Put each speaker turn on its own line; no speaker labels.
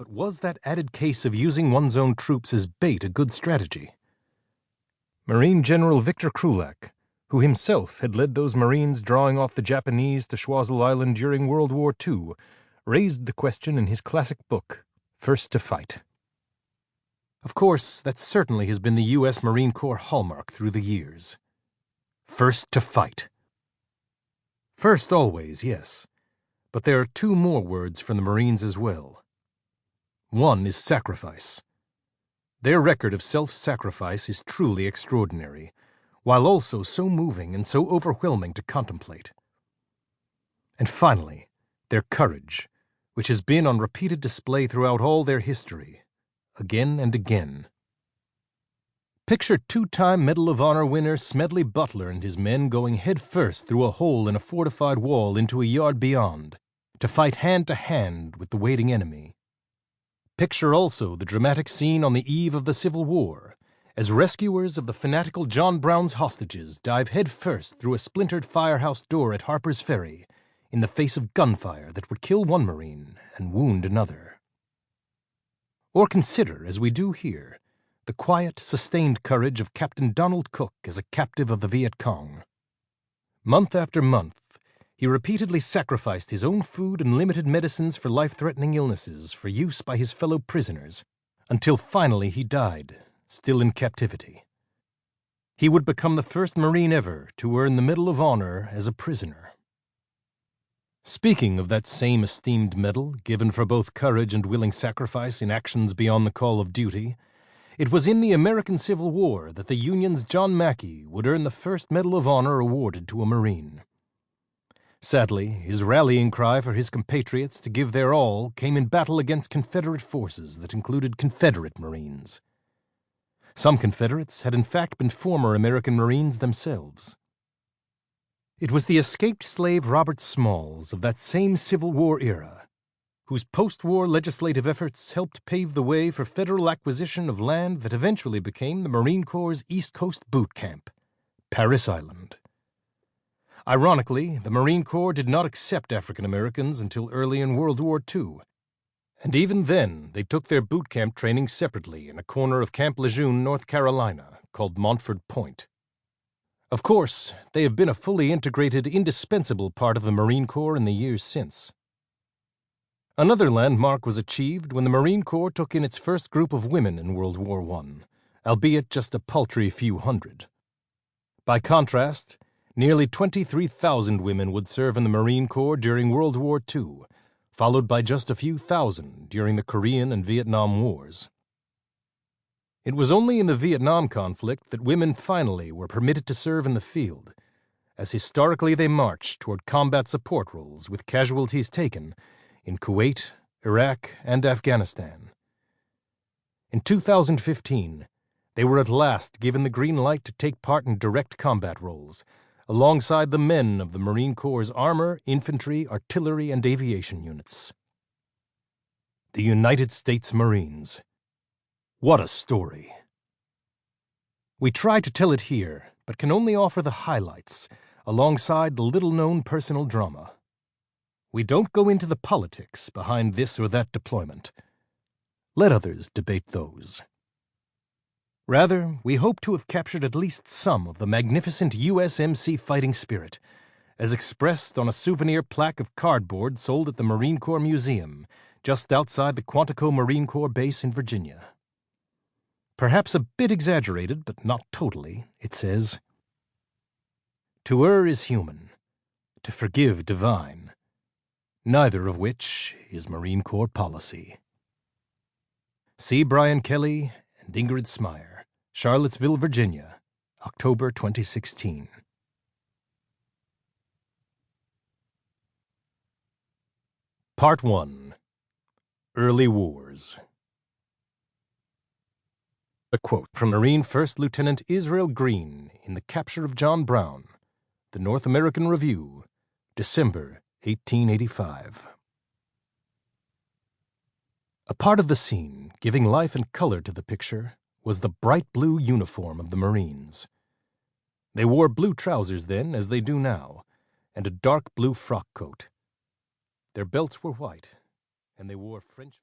But was that added case of using one's own troops as bait a good strategy? Marine General Victor Krulak, who himself had led those Marines drawing off the Japanese to Choiseul Island during World War II, raised the question in his classic book, First to Fight. Of course, that certainly has been the U.S. Marine Corps hallmark through the years. First to fight. First always, yes. But there are two more words from the Marines as well. One is sacrifice. Their record of self-sacrifice is truly extraordinary, while also so moving and so overwhelming to contemplate. And finally, their courage, which has been on repeated display throughout all their history, again and again. Picture two-time Medal of Honor winner Smedley Butler and his men going head-first through a hole in a fortified wall into a yard beyond, to fight hand-to-hand with the waiting enemy. Picture also the dramatic scene on the eve of the Civil War, as rescuers of the fanatical John Brown's hostages dive head-first through a splintered firehouse door at Harper's Ferry, in the face of gunfire that would kill one Marine and wound another. Or consider, as we do here, the quiet, sustained courage of Captain Donald Cook as a captive of the Viet Cong. Month after month, he repeatedly sacrificed his own food and limited medicines for life-threatening illnesses for use by his fellow prisoners, until finally he died, still in captivity. He would become the first Marine ever to earn the Medal of Honor as a prisoner. Speaking of that same esteemed medal, given for both courage and willing sacrifice in actions beyond the call of duty, it was in the American Civil War that the Union's John Mackey would earn the first Medal of Honor awarded to a Marine. Sadly, his rallying cry for his compatriots to give their all came in battle against Confederate forces that included Confederate Marines. Some Confederates had in fact been former American Marines themselves. It was the escaped slave Robert Smalls of that same Civil War era, whose post-war legislative efforts helped pave the way for federal acquisition of land that eventually became the Marine Corps' East Coast boot camp, Parris Island. Ironically, the Marine Corps did not accept African Americans until early in World War II, and even then they took their boot camp training separately in a corner of Camp Lejeune, North Carolina, called Montford Point. Of course, they have been a fully integrated, indispensable part of the Marine Corps in the years since. Another landmark was achieved when the Marine Corps took in its first group of women in World War I, albeit just a paltry few hundred. By contrast, nearly 23,000 women would serve in the Marine Corps during World War II, followed by just a few thousand during the Korean and Vietnam Wars. It was only in the Vietnam conflict that women finally were permitted to serve in the field, as historically they marched toward combat support roles with casualties taken in Kuwait, Iraq, and Afghanistan. In 2015, they were at last given the green light to take part in direct combat roles, alongside the men of the Marine Corps' armor, infantry, artillery, and aviation units. The United States Marines. What a story! We try to tell it here, but can only offer the highlights, alongside the little-known personal drama. We don't go into the politics behind this or that deployment. Let others debate those. Rather, we hope to have captured at least some of the magnificent USMC fighting spirit, as expressed on a souvenir plaque of cardboard sold at the Marine Corps Museum, just outside the Quantico Marine Corps Base in Virginia. Perhaps a bit exaggerated, but not totally, it says, "To err is human, to forgive divine, neither of which is Marine Corps policy." C. Brian Kelly and Ingrid Smyer, Charlottesville, Virginia, October 2016. Part 1. Early Wars. A quote from Marine First Lieutenant Israel Green in The Capture of John Brown, The North American Review, December 1885. A part of the scene, giving life and color to the picture, was the bright blue uniform of the Marines. They wore blue trousers then, as they do now, and a dark blue frock coat. Their belts were white, and they wore French...